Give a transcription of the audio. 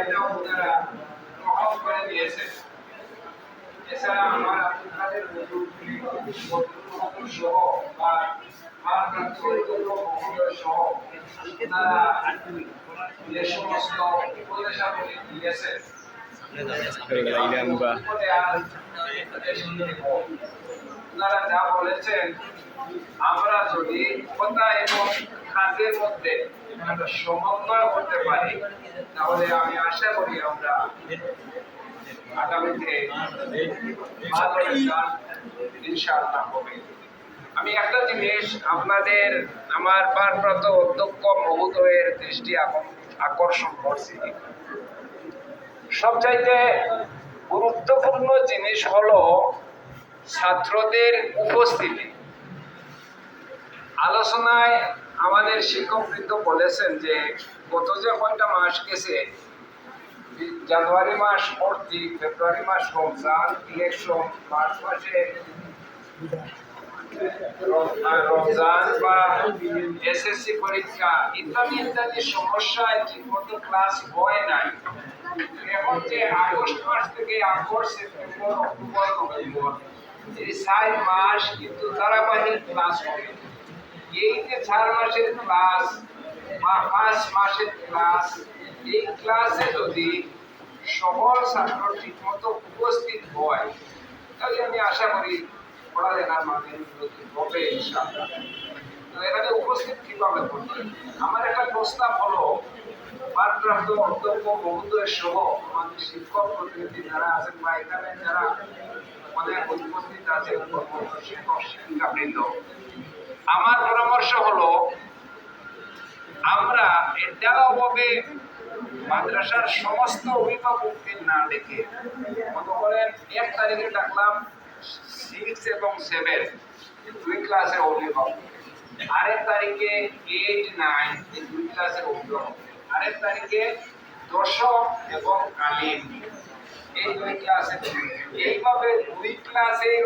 এটাও ওনারা প্রভাব করে দিয়েছেন। এছাড়া আমার আপনাদের সহ বা সহ তারা যে সমস্ত উপদেশাবলী দিয়েছেন ওনারা যা বলেছেন, আমরা যদি কথা এবং কাজের মধ্যে একটা সমন্বয় করতে পারি তাহলে আমি আশা করি আমরা আগামীতে ভালো রেজাল্ট ইনশাআল্লাহ হবে। আমি একটা জিনিস আপনাদের আমার ভারপ্রাপ্ত অধ্যক্ষ মহোদয়ের দৃষ্টি আকর্ষণ করছি। সবচাইতে গুরুত্বপূর্ণ জিনিস হলো ছাত্রদের উপস্থিতি। আলোচনায় আমাদের শিক্ষকবৃন্দ বলেছেন যে গত যে কয়টা মাস গেছে, জানুয়ারি মাস ভর্তি, ফেব্রুয়ারি মাস রমজান, ইলেকশন, মার্চ মাসে রমজান বা এসএসসি পরীক্ষা ইত্যাদি ইত্যাদি সমস্যায় ঠিকমতো ক্লাস হয় নাই। এখন যে আগস্ট মাস থেকে আগস্ট, সেপ্টেম্বর, অক্টোবর, নভেম্বর এই 4 মাস কিন্তু ধারাবাহিক ক্লাস হবে। এই যে 4 মাসের ক্লাস বা 5 মাসের ক্লাস, এই ক্লাসে যদি সকল ছাত্র ঠিকমতো উপস্থিত হয় তাহলে আমি আশা করি পড়ালেখার মানে হবে ইনশাআল্লাহ। তো এখানে উপস্থিত কিভাবে করবে? আমার একটা প্রস্তাব হলো, ভারপ্রাপ্ত অধ্যক্ষ মহোদয় সহ আমাদের শিক্ষক প্রতিনিধি যারা আছেন বা এখানে যারা অনেক উপস্থিত আছেন শিক্ষক শিক্ষিকাবৃন্দ, আমার পরামর্শ হলো আমরা দেওয়াভাবে মাদ্রাসার সমস্ত অভিভাবকদের না ডেকে, মনে করেন 1 তারিখে ডাকলাম 6 এবং 7 দুই ক্লাসের অভিভাবক, আরেক তারিখে 8, 9 এই দুই ক্লাসের অভিভাবক, আরেক তারিখে দশম এবং আলিম এই দুই ক্লাসের, এইভাবে দুই ক্লাসের